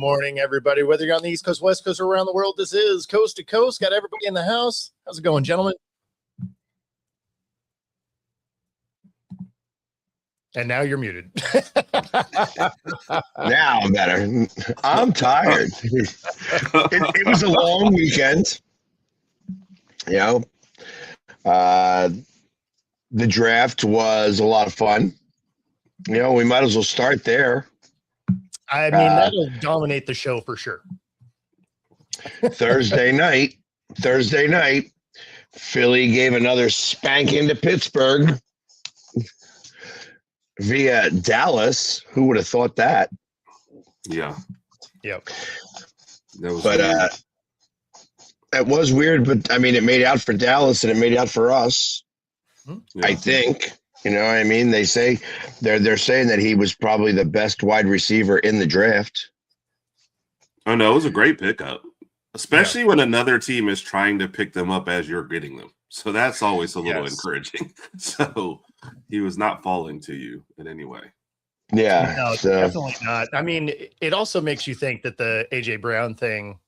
morning, everybody. Whether you're on the East Coast, West Coast, or around the world, this is Coast to Coast. Got everybody in the house. How's it going, gentlemen? And now you're muted. Now I'm better. I'm tired. It was a long weekend. You know, the draft was a lot of fun. You know, we might as well start there. I mean, that'll dominate the show for sure. Thursday night, Philly gave another spanking to Pittsburgh via Dallas. Who would have thought that? Yeah. Yep. That was But it was weird, but I mean, it made out for Dallas and it made out for us. yeah. I think. You know what I mean? They say they're saying that he was probably the best wide receiver in the draft. Oh no, it was a great pickup, especially when another team is trying to pick them up as you're getting them. So that's always a little encouraging. So he was not falling to you in any way. Yeah, No, definitely not. I mean, it also makes you think that the AJ Brown thing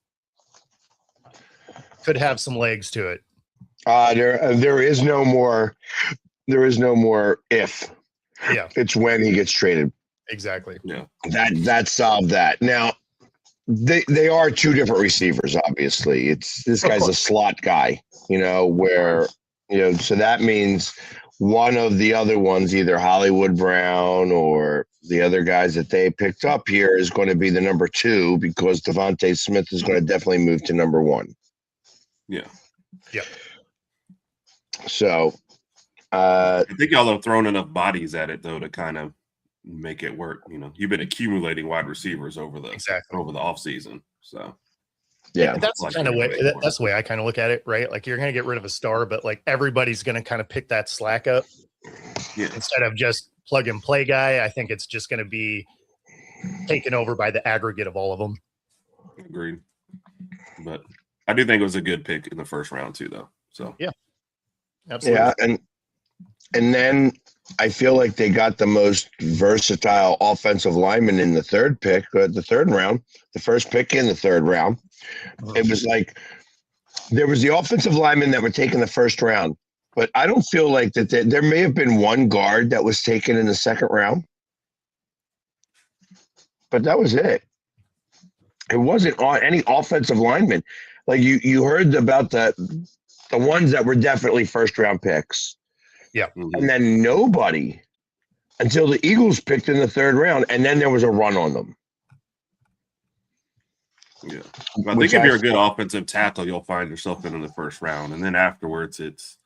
could have some legs to it. There is no more. There is no more if. Yeah, It's when he gets traded. exactly. Yeah. That solved that. Now they are two different receivers. Obviously, this guy's a slot guy. You know where so that means one of the other ones, either Hollywood Brown or the other guys that they picked up here, is going to be the number 2 because Devontae Smith is going to definitely move to number 1. Yeah. Yeah. So. I think y'all have thrown enough bodies at it though to kind of make it work. You know, you've been accumulating wide receivers over the off season. So yeah, that's like kind of way. That's the way I kind of look at it, right? Like you're going to get rid of a star, but like everybody's going to kind of pick that slack up. Yeah. Instead of just plug and play guy, I think it's just going to be taken over by the aggregate of all of them. Agreed. But I do think it was a good pick in the first round too, though. So yeah, absolutely. Yeah, and then I feel like they got the most versatile offensive lineman in the third round, the first pick in the third round. It was like there was the offensive linemen that were taken the first round, but I don't feel like that there may have been one guard that was taken in the second round, but that was it. It wasn't on any offensive lineman. Like you heard about the ones that were definitely first round picks. Yeah. Mm-hmm. And then nobody until the Eagles picked in the third round, and then there was a run on them. Yeah. I think if you're a good offensive tackle, you'll find yourself in the first round. And then afterwards, it's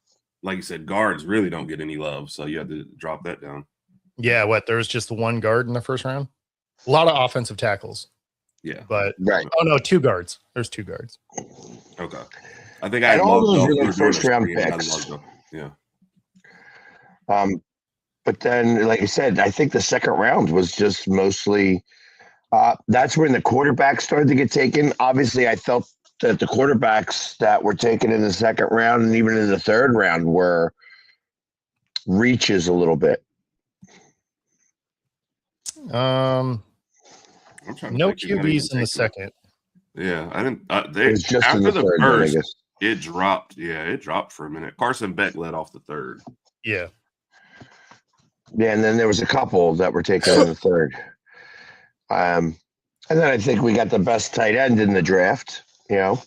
like you said, guards really don't get any love. So you have to drop that down. Yeah. There was just the one guard in the first round. A lot of offensive tackles. Yeah. But right. Oh no, 2 guards. There's 2 guards. Okay. I think I had all those were first round picks. Yeah. But then, like I said, I think the second round was just mostly that's when the quarterbacks started to get taken. Obviously, I felt that the quarterbacks that were taken in the second round and even in the third round were reaches a little bit. No QBs in the second. Yeah, I didn't. It was just after in the third, first, I guess. it dropped. Yeah, it dropped for a minute. Carson Beck led off the third. Yeah. Yeah, and then there was a couple that were taken in the third. And then I think we got the best tight end in the draft, And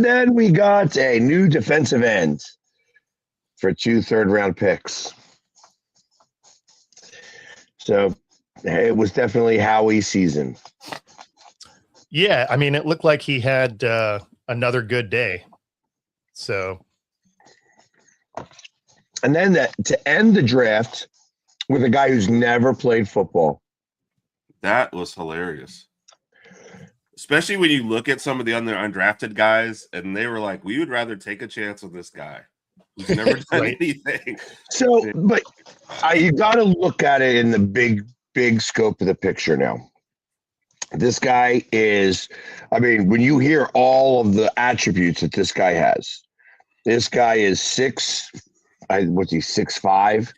then we got a new defensive end for 2 third-round picks. So it was definitely Howie's season. Yeah, I mean, it looked like he had another good day. So, and then to end the draft with a guy who's never played football. That was hilarious. Especially when you look at some of the other undrafted guys, and they were like, we would rather take a chance on this guy who's never done anything. So, but you got to look at it in the big scope of the picture now. This guy is, I mean, when you hear all of the attributes that this guy has, this guy is 6'5",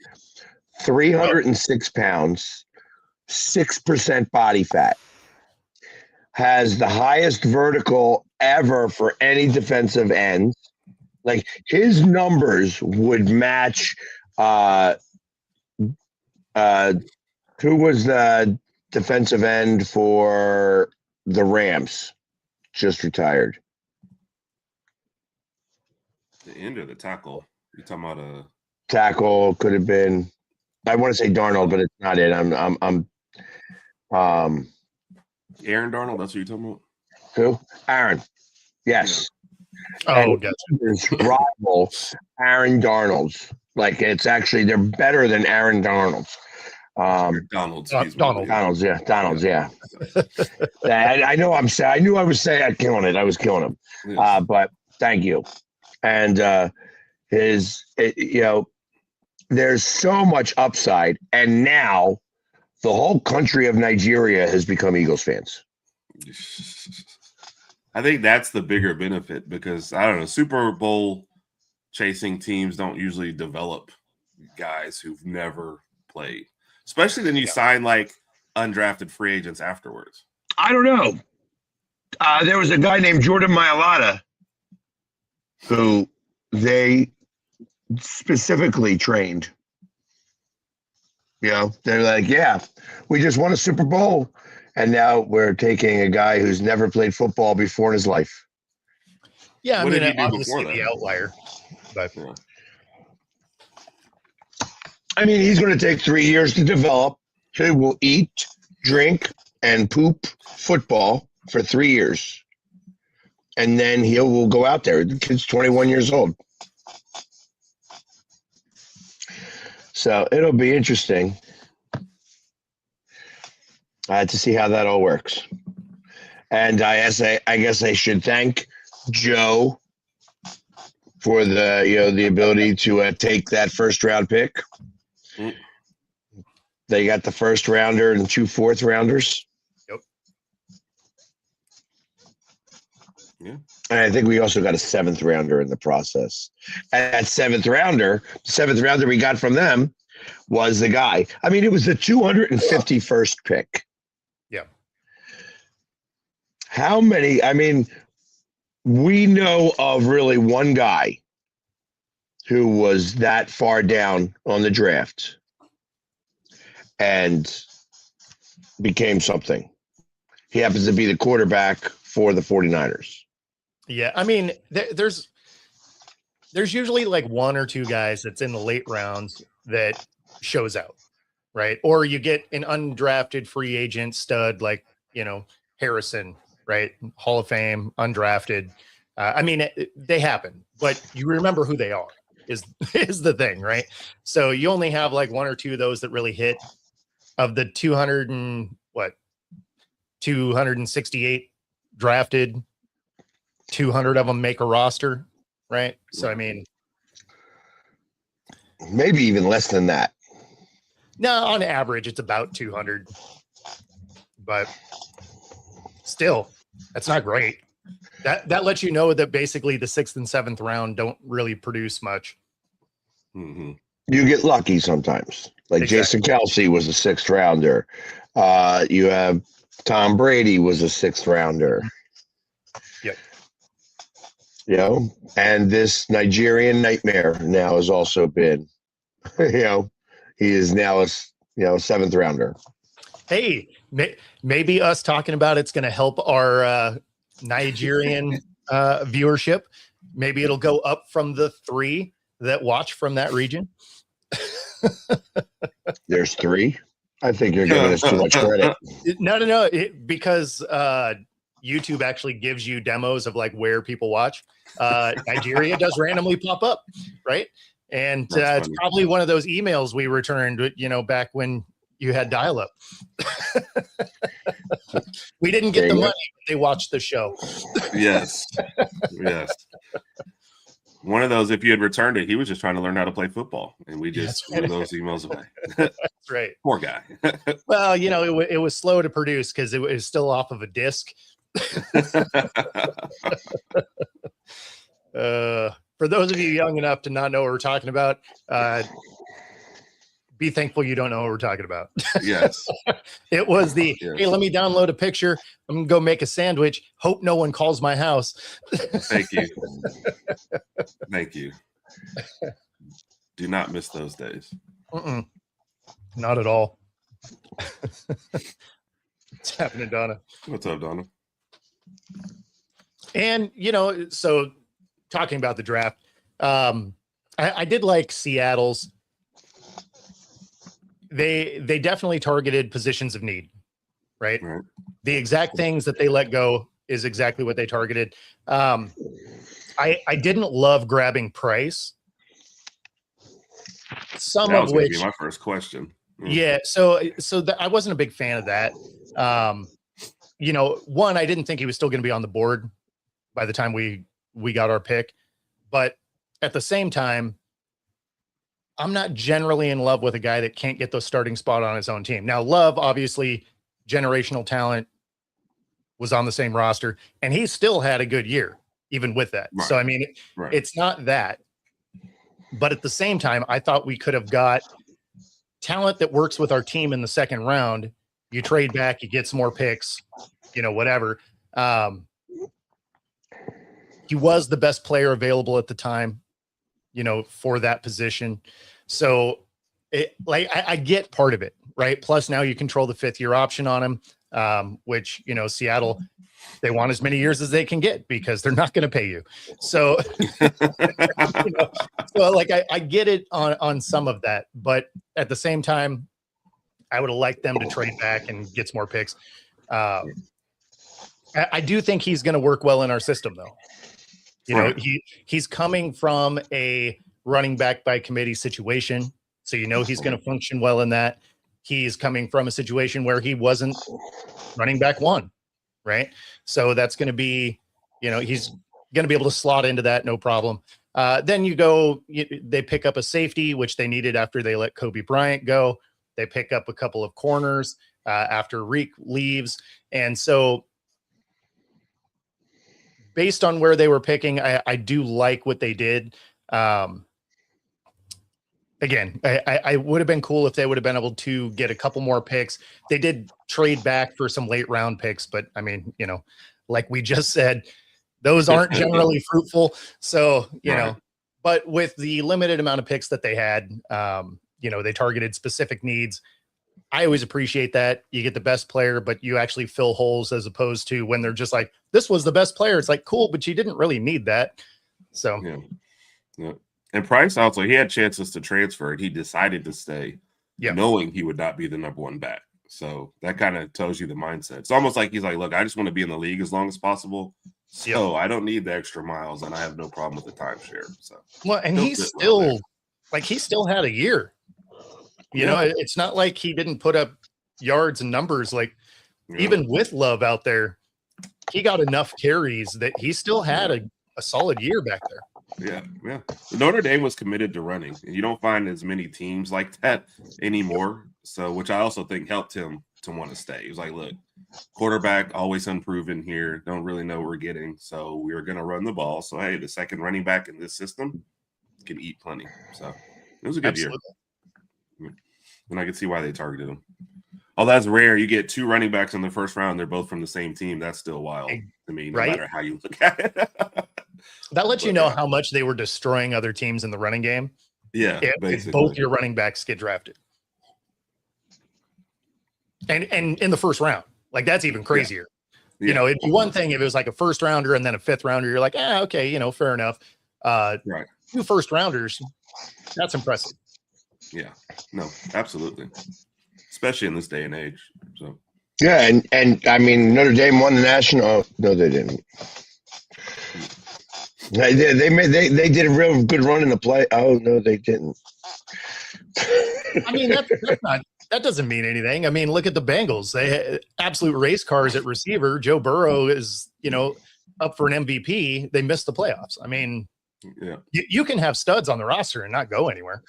306 pounds, 6% body fat. has the highest vertical ever for any defensive end. Like his numbers would match. Who was the defensive end for the Rams? Just retired. The end of the tackle. You talking about a tackle? Could have been. I want to say Darnold, but it's not it. I'm Aaron Darnold. That's what you're talking about. Who? Aaron. Yes. Oh, gotcha. His rival, Aaron Darnold's. Like it's actually they're better than Aaron Darnold's. Donald's. Donald's, yeah. Donald's, yeah. I know. I knew I was saying killing it. I was killing him. Yes. But thank you. And there's so much upside, and now the whole country of Nigeria has become Eagles fans. I think that's the bigger benefit because I don't know, Super Bowl chasing teams don't usually develop guys who've never played, especially when you sign like undrafted free agents afterwards. I don't know. There was a guy named Jordan Mailata who they specifically trained. They're like, yeah, we just won a Super Bowl. And now we're taking a guy who's never played football before in his life. Yeah, What did he do obviously before the that? outlier. But I mean, he's going to take 3 years to develop. He will eat, drink, and poop football for 3 years. And then he will go out there. The kid's 21 years old. So it'll be interesting to see how that all works. And I guess I should thank Joe for the ability to take that first round pick. Mm. They got the first rounder and 2 fourth rounders. Yep. Yeah. And I think we also got a 7th rounder in the process. And that 7th rounder we got from them was the guy. I mean, it was the 251st pick. yeah. How many? I mean, we know of really one guy who was that far down on the draft and became something. He happens to be the quarterback for the 49ers. Yeah, I mean, there's usually like 1 or 2 guys that's in the late rounds that shows out, right? Or you get an undrafted free agent stud like, Harrison, right? Hall of Fame, undrafted. I mean, they happen, but you remember who they are is the thing, right? So you only have like 1 or 2 of those that really hit of the 268 drafted. 200 of them make a roster, right? So, I mean, maybe even less than that. no, on average, it's about 200, but still, that's not great. That lets you know that basically the 6th and 7th round don't really produce much. Mm-hmm. You get lucky sometimes. Like Exactly. Jason Kelsey was a 6th rounder. You have Tom Brady was a 6th rounder. Yep. And this Nigerian nightmare now has also been, he is now a 7th rounder. Hey, maybe us talking about it's going to help our Nigerian viewership. Maybe it'll go up from the 3 that watch from that region. There's 3. I think you're giving us too much credit. No. Because YouTube actually gives you demos of like where people watch. Nigeria does randomly pop up, right? And it's probably one of those emails we returned, back when you had dial-up. We didn't get the money, but they watched the show. Yes. One of those, if you had returned it, he was just trying to learn how to play football, and we just threw those emails away. That's right. Poor guy. Well, it was slow to produce because it was still off of a disc. For those of you young enough to not know what we're talking about, be thankful you don't know what we're talking about. Yes. It was the, Yes. hey, let me download a picture. I'm going to go make a sandwich. Hope no one calls my house. Thank you. Thank you. Do not miss those days. Not at all. What's happening, Donna? What's up, Donna? And, so talking about the draft, I did like Seattle's. They definitely targeted positions of need, right? The exact things that they let go is exactly what they targeted. I didn't love grabbing Price. Some that of was going which to be my first question. Yeah, so I wasn't a big fan of that. One, I didn't think he was still going to be on the board by the time we got our pick, but at the same time, I'm not generally in love with a guy that can't get the starting spot on his own team. Now, Love, obviously, generational talent, was on the same roster, and he still had a good year, even with that. Right. So, I mean, It's not that. But at the same time, I thought we could have got talent that works with our team in the second round. You trade back, you get some more picks, whatever. He was the best player available at the time, for that position. So I get part of it, right? Plus now you control the 5th-year option on him, which, Seattle, they want as many years as they can get because they're not going to pay you. So, I get it on some of that, but at the same time, I would have liked them to trade back and get some more picks. I do think he's going to work well in our system, though. He's coming from a running back by committee situation, so he's going to function well in that. He's coming from a situation where he wasn't running back one, right? So that's going to be, he's going to be able to slot into that, no problem. Then they pick up a safety, which they needed after they let Kobe Bryant go. They pick up a couple of corners after Reek leaves. And so based on where they were picking, I do like what they did. Again, I would have been cool if they would have been able to get a couple more picks. They did trade back for some late round picks, but I mean, like we just said, those aren't generally fruitful. So, but with the limited amount of picks that they had, they targeted specific needs. I always appreciate that. You get the best player, but you actually fill holes, as opposed to when they're just like, this was the best player. It's like, cool, but you didn't really need that. So, yeah. And Price also, he had chances to transfer and he decided to stay, knowing he would not be the number one back. So that kind of tells you the mindset. It's almost like he's like, look, I just want to be in the league as long as possible. So I don't need the extra miles and I have no problem with the timeshare. So, well, and he still had a year. It's not like he didn't put up yards and numbers. Like even with Love out there, he got enough carries that he still had a solid year back there. Yeah. Notre Dame was committed to running, and you don't find as many teams like that anymore. So, which I also think helped him to want to stay. He was like, look, quarterback always unproven here. Don't really know what we're getting. So we were going to run the ball. So, hey, the second running back in this system can eat plenty. So it was a good year. And I can see why they targeted him. Oh, that's rare. You get 2 running backs in the first round. They're both from the same team. That's still wild to me, no matter how you look at it. That lets you know how much they were destroying other teams in the running game. Yeah, if both your running backs get drafted. And in the first round. Like, that's even crazier. It'd be one thing if it was like a first rounder and then a 5th rounder. You're like, okay, fair enough. 2 first rounders, that's impressive. Yeah, no, absolutely. Especially in this day and age. So yeah, and I mean, Notre Dame won the national. No, they didn't. They did a real good run in the play. Oh no, they didn't. I mean, that doesn't mean anything. I mean, look at the Bengals. They had absolute race cars at receiver. Joe Burrow is, up for an MVP. They missed the playoffs. I mean, you can have studs on the roster and not go anywhere.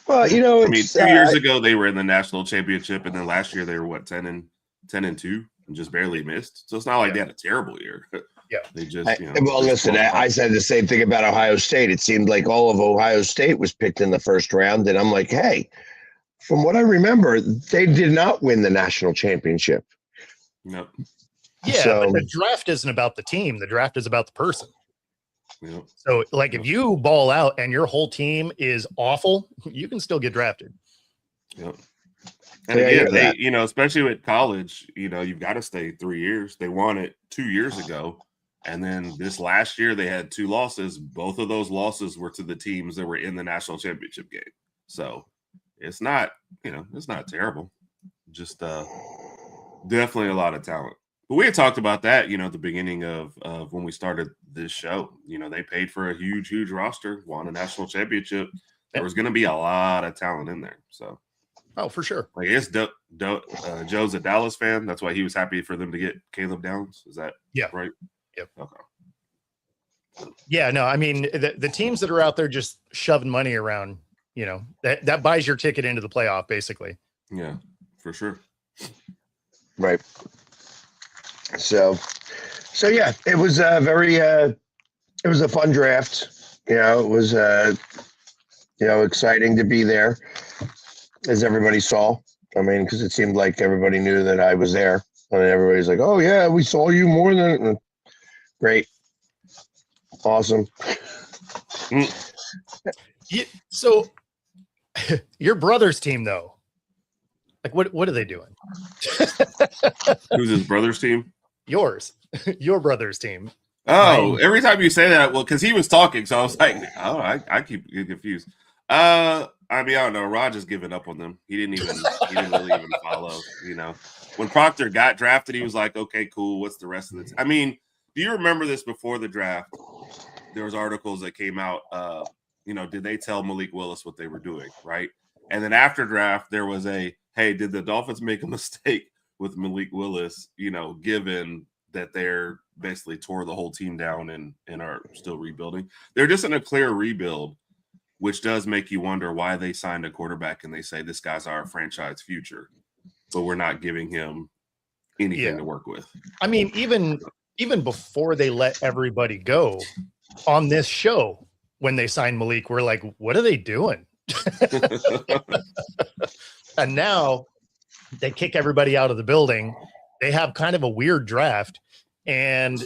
Well, I mean, 2 years ago they were in the national championship, and then last year they were 10-2 and just barely missed. So it's not like they had a terrible year. Yeah, they just. Well, listen, I said the same thing about Ohio State. It seemed like all of Ohio State was picked in the first round, and I'm like, hey, from what I remember, they did not win the national championship. Yep. Yeah, So- but the draft isn't about the team. The draft is about the person. Yep. So, like, if you ball out and your whole team is awful, you can still get drafted. Yep. And Yeah, again, yeah, they, especially with college, you've got to stay 3 years. They won it 2 years ago. And then this last year, they had 2 losses. Both of those losses were to the teams that were in the national championship game. So it's not, it's not terrible. Just definitely a lot of talent. But we had talked about that, at the beginning of when we started this show. They paid for a huge, huge roster, won a national championship. There was going to be a lot of talent in there. So. Oh, for sure. Like, it's Joe's a Dallas fan. That's why he was happy for them to get Caleb Downs. Is that right? Yep. Okay. Yeah, no, I mean, the teams that are out there just shoving money around, that buys your ticket into the playoff, basically. Yeah, for sure. Right. So yeah, it was a very, it was a fun draft. It was, exciting to be there, as everybody saw. I mean, because it seemed like everybody knew that I was there, and everybody's like, "Oh yeah, we saw you more than." Great, awesome. So, your brother's team, though, like, what are they doing? Who's his brother's team? Yours, your brother's team. Oh, every time you say that, well, because he was talking, so I was like, oh, I keep getting confused. I mean, I don't know. Raj has given up on them. He didn't really even follow. When Proctor got drafted, he was like, okay, cool. What's the rest of it? I mean, do you remember this before the draft? There was articles that came out. Did they tell Malik Willis what they were doing, right? And then after draft, there was hey, did the Dolphins make a mistake with Malik Willis? Given that they're basically tore the whole team down and are still rebuilding. They're just in a clear rebuild, which does make you wonder why they signed a quarterback and they say this guy's our franchise future, but we're not giving him anything to work with. I mean, even before they let everybody go on this show, when they signed Malik, we're like, what are they doing? And now they kick everybody out of the building. They have kind of a weird draft. And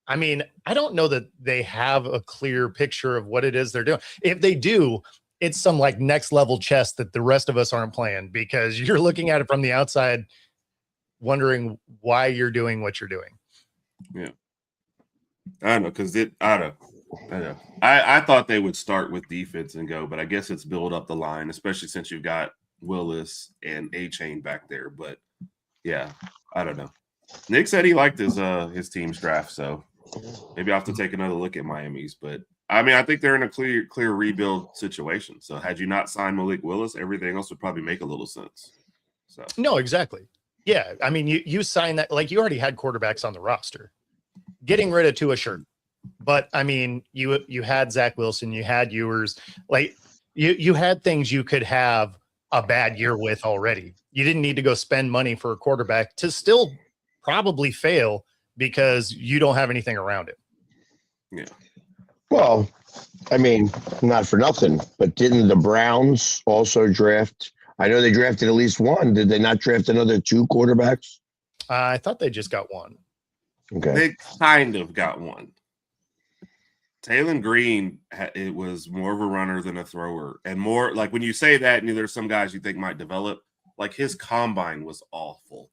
I mean, I don't know that they have a clear picture of what it is they're doing. If they do, it's some like next level chess that the rest of us aren't playing, because you're looking at it from the outside, wondering why you're doing what you're doing. Yeah. I don't know, because I know. I thought they would start with defense and go, but I guess it's build up the line, especially since you've got Willis and A-Chain back there. But yeah, I don't know. Nick said he liked his team's draft, so maybe I'll have to take another look at Miami's. But I mean, I think they're in a clear rebuild situation. So had you not signed Malik Willis, everything else would probably make a little sense. So no, exactly. Yeah, I mean, you signed that, like, you already had quarterbacks on the roster. Getting rid of Tua, sure, but I mean, you had Zach Wilson, you had Ewers, like you had things you could have a bad year with already. You didn't need to go spend money for a quarterback to still probably fail because you don't have anything around it. Yeah. Well, I mean, not for nothing, but didn't the Browns also draft? I know they drafted at least one. Did they not draft another 2 quarterbacks? I thought they just got one. Okay. They kind of got one. Taylor Green, it was more of a runner than a thrower. And more, like, when you say that, and there's some guys you think might develop, like his combine was awful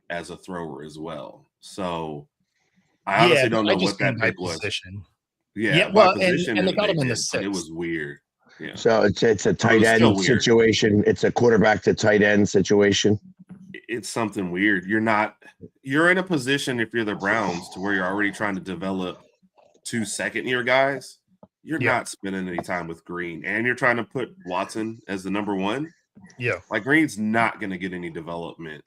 as a thrower as well. So I honestly don't know what that pick was. Yeah, well, and they got him in the 6th. It was weird. Yeah. So it's a tight end situation. It's a quarterback to tight end situation. It's something weird. You're in a position, if you're the Browns, to where you're already trying to develop 2 second-year guys. You're not spending any time with Green, and you're trying to put Watson as the number 1. Yeah. Like, Green's not going to get any development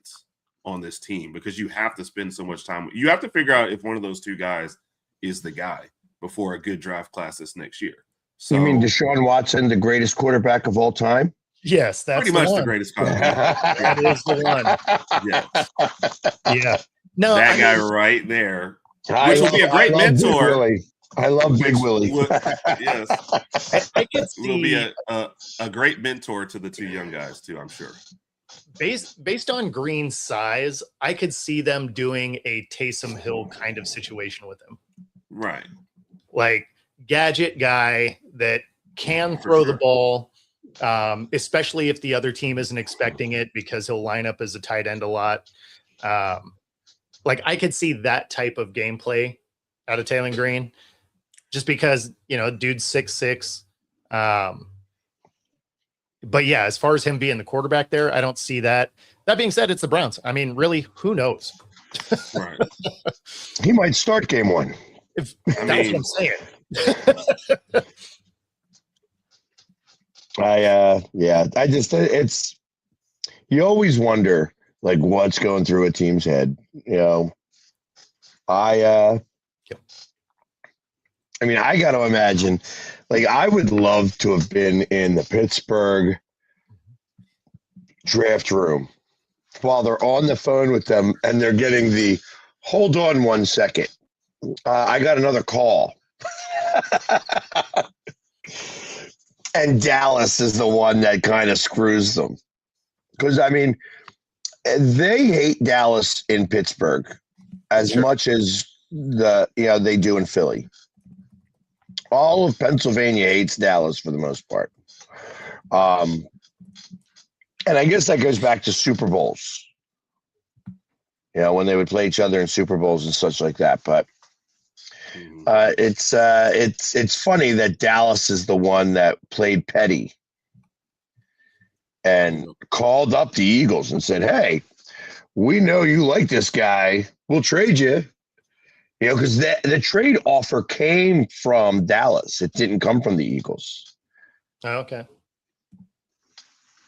on this team because you have to spend so much time. You have to figure out if one of those 2 guys is the guy before a good draft class this next year. So, you mean Deshaun Watson, the greatest quarterback of all time? Yes, that's pretty much the greatest quarterback. That is the one. Yeah. Yeah. No, that guy right there, which will be a great mentor. I love Big Willie. Yes, I could will be see a great mentor to the two young guys too, I'm sure. based on Green's size, I could see them doing a Taysom Hill kind of situation with him. Right. Like gadget guy that can throw the ball, especially if the other team isn't expecting it, because he'll line up as a tight end a lot. Like I could see that type of gameplay out of Taylor Green, just because, you know, dude's 6'6". But yeah, as far as him being the quarterback there, I don't see that. That being said, it's the Browns. I mean, really, who knows? Right. He might start game one. That's what I'm saying. It's you always wonder like what's going through a team's head. You know, I mean, I got to imagine, like, I would love to have been in the Pittsburgh draft room while they're on the phone with them and they're getting the, hold on 1 second. I got another call. And Dallas is the one that kind of screws them. Because, I mean, they hate Dallas in Pittsburgh as much as they do in Philly. All of Pennsylvania hates Dallas for the most part. And I guess that goes back to Super Bowls. You know, when they would play each other in Super Bowls and such like that. But it's funny that Dallas is the one that played petty and called up the Eagles and said, "Hey, we know you like this guy. We'll trade you." You know, because the trade offer came from Dallas. It didn't come from the Eagles. Oh, okay.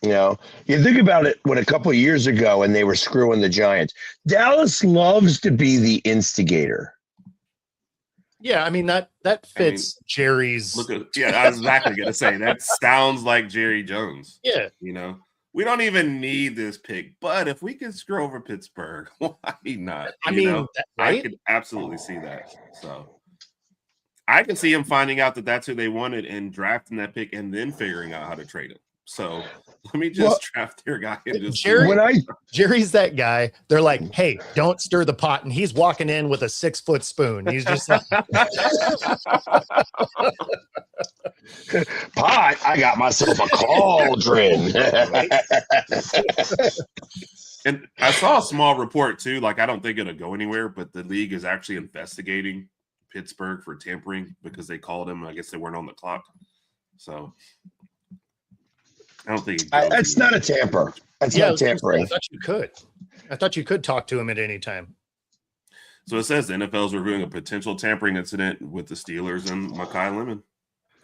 You know, you think about it when a couple of years ago and they were screwing the Giants. Dallas loves to be the instigator. Yeah, I mean, that fits Jerry's. I was exactly going to say that sounds like Jerry Jones. Yeah. You know, we don't even need this pick, but if we can screw over Pittsburgh, why not? Right? I could absolutely see that. So I can see him finding out that that's who they wanted and drafting that pick and then figuring out how to trade him. So let me just draft their guy. Jerry's that guy. They're like, "Hey, don't stir the pot," and he's walking in with a 6-foot spoon. He's just like, "Pot, I got myself a cauldron." And I saw a small report too. Like, I don't think it'll go anywhere, but the league is actually investigating Pittsburgh for tampering because they called him. I guess they weren't on the clock. So I don't think that's not a tamper. That's not tampering. I thought you could talk to him at any time. So it says the NFL is reviewing a potential tampering incident with the Steelers and Mekhi Lemon.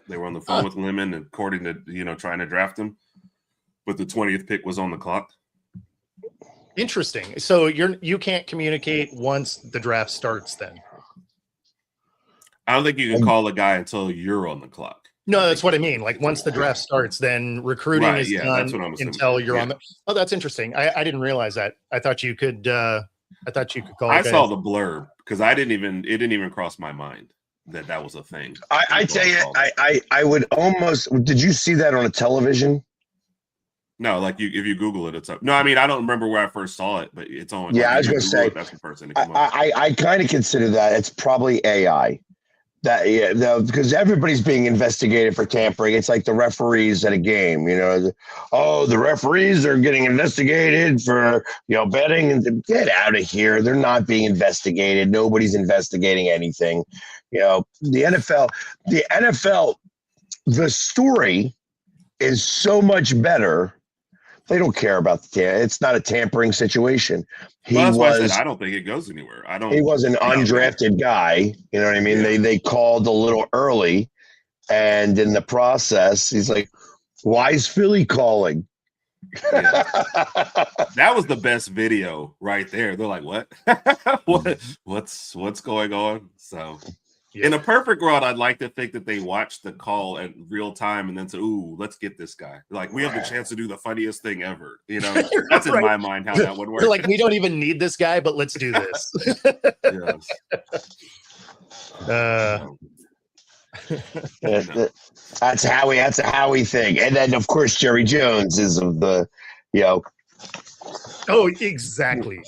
They were on the phone with Lemon, according to trying to draft him, but the 20th pick was on the clock. Interesting. So you can't communicate once the draft starts. Then I don't think you can call a guy until you're on the clock. No, that's what I mean. Like once the draft starts, then recruiting is done until you're on the. Oh, that's interesting. I didn't realize that. I thought you could. I thought you could call. I saw the blurb because it didn't even cross my mind that was a thing. I tell you, I would almost. Did you see that on a television? No, like if you Google it, it's up. No, I mean I don't remember where I first saw it, but it's on. Yeah, I was going to say that's the first thing that came up. I kind of consider that it's probably AI. Because everybody's being investigated for tampering. It's like the referees at a game, the referees are getting investigated for, betting. And get out of here. They're not being investigated. Nobody's investigating anything. The NFL, the story is so much better. They don't care about it's not a tampering situation. I don't think it goes anywhere. He was an undrafted guy. You know what I mean? Yeah. They called a little early, and in the process, he's like, "Why is Philly calling?" Yeah. That was the best video right there. They're like, "What? What's going on?" So. Yeah. In a perfect world, I'd like to think that they watched the call at real time and then say, "Ooh, let's get this guy." Like, we have the chance to do the funniest thing ever. That's in my mind how that would work. They're like, we don't even need this guy, but let's do this. Yes. That's a Howie thing. And then, of course, Jerry Jones is of the, Oh, exactly.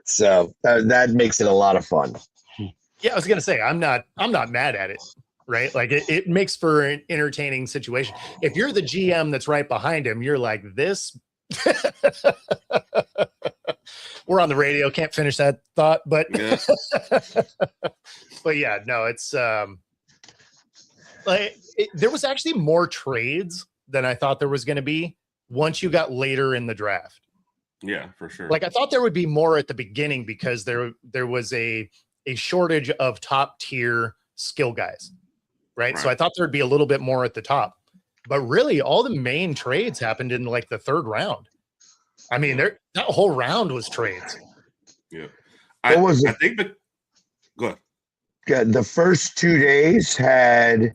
So that makes it a lot of fun. Yeah, I was gonna say I'm not mad at it, right? Like it makes for an entertaining situation. If you're the GM that's right behind him, you're like this. We're on the radio, can't finish that thought, but Yeah. but yeah, no, it's there was actually more trades than I thought there was going to be once you got later in the draft. Yeah, for sure. Like I thought there would be more at the beginning because there was a shortage of top tier skill guys, right? So I thought there'd be a little bit more at the top, but really all the main trades happened in like the third round. I mean, that whole round was trades. Yeah, I think. Go ahead. The first 2 days had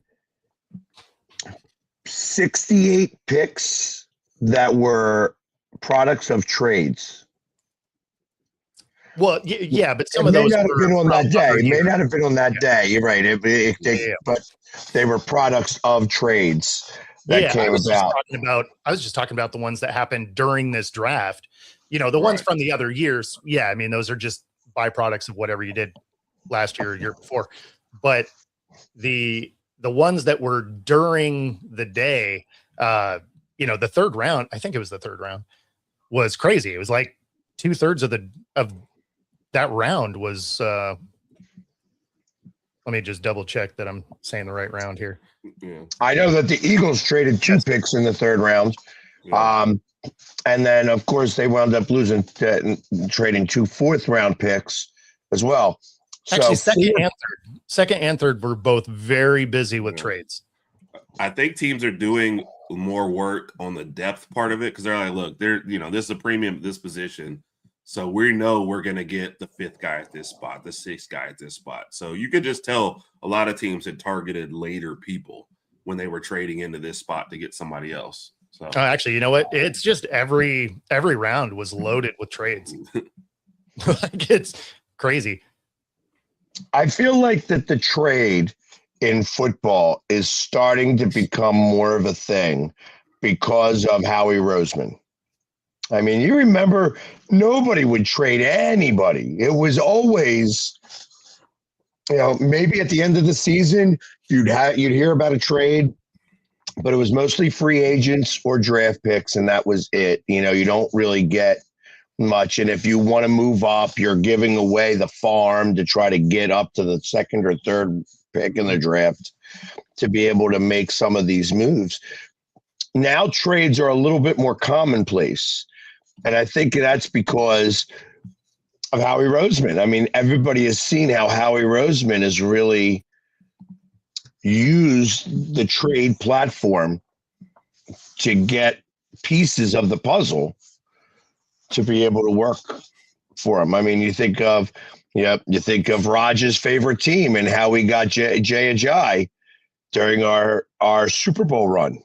68 picks that were products of trades. Well, yeah, but some it of those may not have been on that day. It may not have been on that day. You're right. But they were products of trades that came about. I was just talking about the ones that happened during this draft. You know, the ones from the other years. Yeah, I mean, those are just byproducts of whatever you did last year or year before. But the ones that were during the day, the third round, I think it was the third round, was crazy. It was like 2/3 of that round was let me just double check that I'm saying the right round here. Yeah. I know that the Eagles traded 2 picks in the third round. Yeah. And then of course they wound up losing trading 2 4th-round picks as well. Actually, second and third were both very busy with trades. I think teams are doing more work on the depth part of it because they're like, look, this is a premium at this position. So we know we're going to get the 5th guy at this spot, the 6th guy at this spot. So you could just tell a lot of teams had targeted later people when they were trading into this spot to get somebody else. So actually, you know what? It's just every round was loaded with trades. Like it's crazy. I feel like that the trade in football is starting to become more of a thing because of Howie Roseman. I mean, you remember nobody would trade anybody. It was always, maybe at the end of the season you'd hear about a trade, but it was mostly free agents or draft picks, and that was it. You don't really get much. And if you want to move up, you're giving away the farm to try to get up to the 2nd or 3rd pick in the draft to be able to make some of these moves. Now trades are a little bit more commonplace. And I think that's because of Howie Roseman. I mean, everybody has seen how Howie Roseman has really used the trade platform to get pieces of the puzzle to be able to work for him. I mean, you think of Raj's favorite team and how we got Jay Ajayi during our Super Bowl run.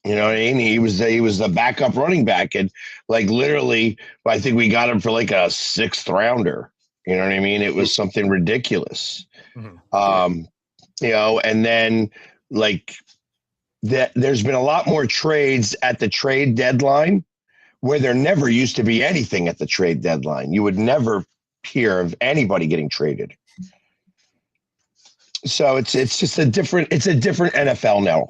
You know what I mean? He was the backup running back, and like literally, I think we got him for like a 6th rounder. You know what I mean? It was something ridiculous. Mm-hmm. And then like that, there's been a lot more trades at the trade deadline where there never used to be anything at the trade deadline. You would never hear of anybody getting traded. So it's just a different NFL now.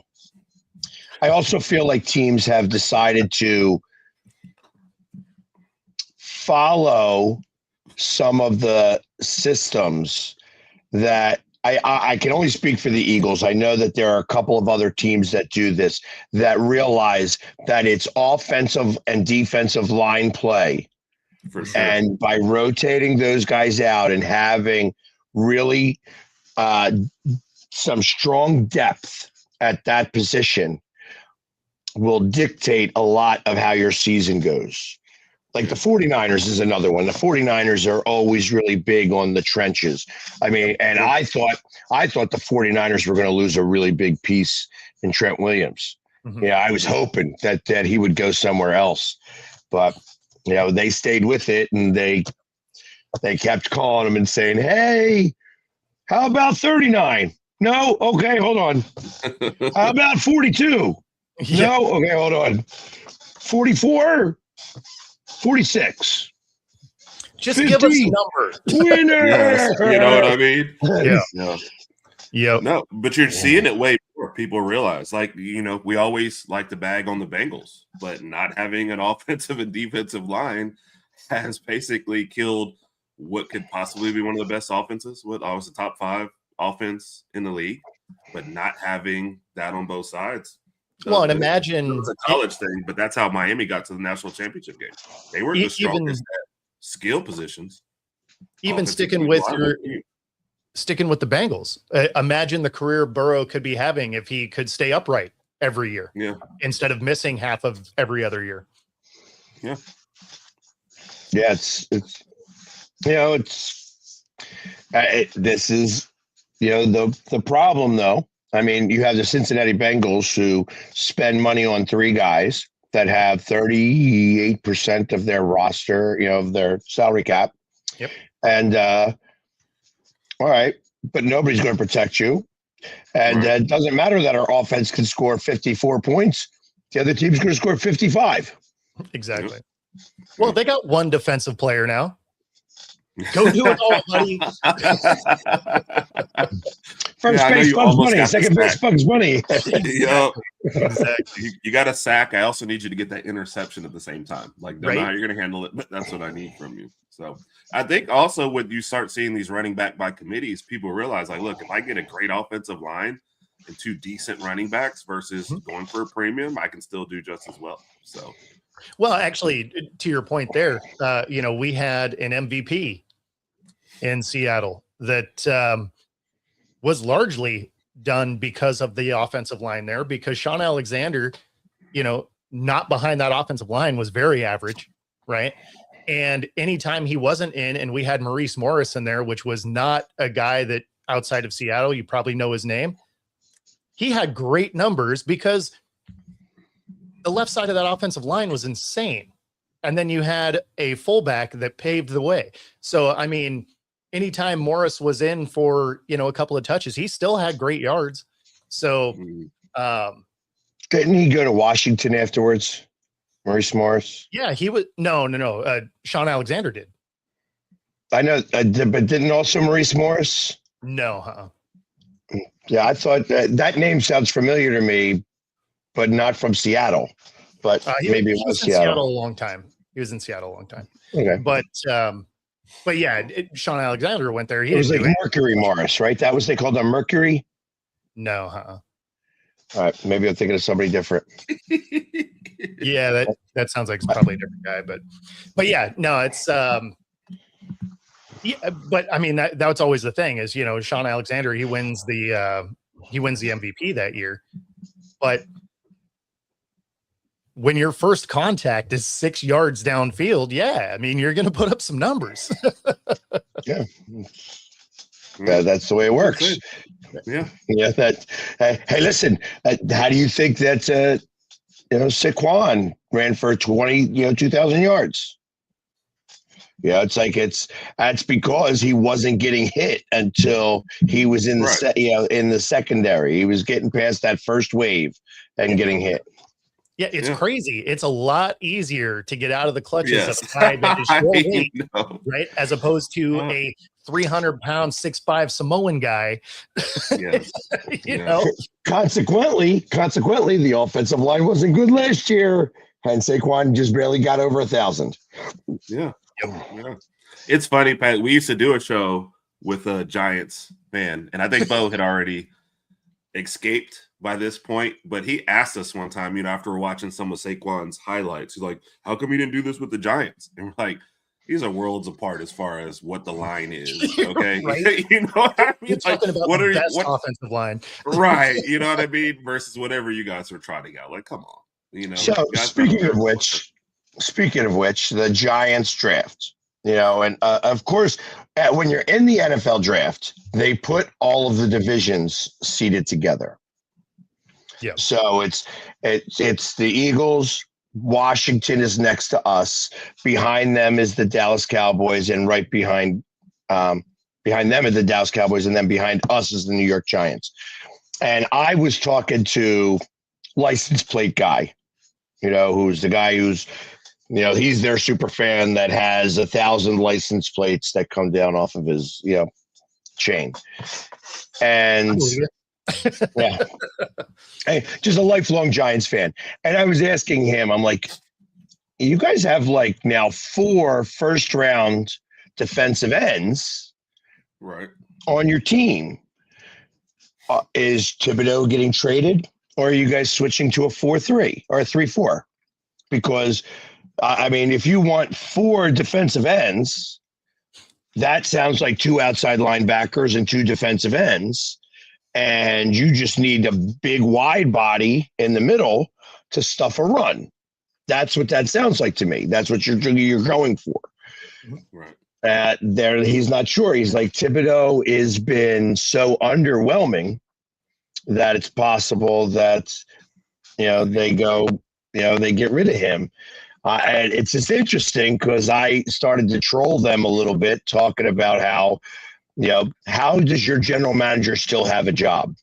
I also feel like teams have decided to follow some of the systems that I can only speak for the Eagles. I know that there are a couple of other teams that do this, that realize that it's offensive and defensive line play. For sure. And by rotating those guys out and having really some strong depth at that position will dictate a lot of how your season goes. Like the 49ers is another one. The 49ers are always really big on the trenches. I mean, and I thought the 49ers were going to lose a really big piece in Trent Williams. Mm-hmm. Yeah, I was hoping that he would go somewhere else. But, they stayed with it, and they They kept calling him and saying, "Hey, how about 39? No, okay, hold on. How about 42? Yeah. No, okay, hold on. 44, 46. Just 50. give us a number. Winner. Yes, you know what I mean? Yeah. Yeah. Yep. No, but you're seeing it way more. People realize, like, we always like to bag on the Bengals, but not having an offensive and defensive line has basically killed what could possibly be one of the best offenses. What I was the top 5 offense in the league, but not having that on both sides. Well, and imagine it's a college thing, but that's how Miami got to the national championship game. They were the strongest at skill positions. Even sticking with the Bengals. Imagine the career Burrow could be having if he could stay upright every year. Yeah. Instead of missing half of every other year. Yeah. Yeah, this is, the problem though. I mean, you have the Cincinnati Bengals who spend money on 3 guys that have 38% of their roster, of their salary cap. Yep. And, all right, but nobody's going to protect you. And it doesn't matter that our offense can score 54 points. The other team's going to score 55. Exactly. Well, they got one defensive player now. Go do it all, buddy. First base Bugs Bunny, second base Bugs Bunny. Yep. Exactly. You got a sack. I also need you to get that interception at the same time. Like, don't know how you're going to handle it, but that's what I need from you. So I think also when you start seeing these running back by committees, people realize, like, look, if I get a great offensive line and 2 decent running backs versus going for a premium, I can still do just as well. So. Well, actually, to your point there, we had an MVP in Seattle that was largely done because of the offensive line there, because Sean Alexander, not behind that offensive line was very average, right? And anytime he wasn't in, and we had Maurice Morris in there, which was not a guy that outside of Seattle, you probably know his name. He had great numbers because the left side of that offensive line was insane. And then you had a fullback that paved the way. So, I mean, anytime Morris was in for, a couple of touches, he still had great yards. So, didn't he go to Washington afterwards? Maurice Morris? Yeah, he was. No. Sean Alexander did. I know, but didn't also Maurice Morris? No. Yeah, I thought that name sounds familiar to me, but not from Seattle. But maybe it was Seattle. A long time. He was in Seattle a long time. Okay. But yeah, Sean Alexander went there. It was like Mercury Morris, right? That was, they called him Mercury? No. All right. Maybe I'm thinking of somebody different. Yeah, that sounds like it's probably a different guy. But yeah, no, it's yeah, but I mean that's always the thing is, Sean Alexander, he wins the MVP that year. But when your first contact is 6 yards downfield, yeah, I mean, you're going to put up some numbers. Yeah. That's the way it works. Yeah. Yeah. Hey, listen, how do you think that, Saquon ran for 2,000 yards? Yeah. It's like, that's because he wasn't getting hit until he was in the in the secondary. He was getting past that first wave and getting hit. Yeah, it's crazy. It's a lot easier to get out of the clutches of a guy that is short weight, right? As opposed to a 300-pound, 6'5" Samoan guy. Yes. Consequently, the offensive line wasn't good last year, and Saquon just barely got over 1,000. Yeah. Yeah. It's funny, Pat. We used to do a show with a Giants fan, and I think Bo had already escaped by this point, but he asked us one time, after we're watching some of Saquon's highlights, he's like, how come you didn't do this with the Giants? And we're like, these are worlds apart as far as what the line is. Okay. Right? You know what I mean? You're talking about what the are best offensive line. Right. You know what I mean? Versus whatever you guys were trotting out. Like, come on. So speaking of which, the Giants draft, and of course, when you're in the NFL draft, they put all of the divisions seated together. Yeah. So it's the Eagles, Washington is next to us. Behind them is the Dallas Cowboys, and right behind them is the Dallas Cowboys, and then behind us is the New York Giants. And I was talking to license plate guy, who's the guy who's, he's their super fan that has 1,000 license plates that come down off of his, chain. And yeah, hey, just a lifelong Giants fan. And I was asking him, I'm like, you guys have like now 4 first-round defensive ends right on your team. Is Thibodeau getting traded, or are you guys switching to a 4-3 or a 3-4? Because, I mean, if you want 4 defensive ends, that sounds like 2 outside linebackers and 2 defensive ends, and you just need a big wide body in the middle to stuff a run. That's what that sounds like to me. That's what you're going for. Right. There, he's not sure. He's like, Thibodeau has been so underwhelming that it's possible that they go, they get rid of him. And it's just interesting because I started to troll them a little bit, talking about how, how does your general manager still have a job?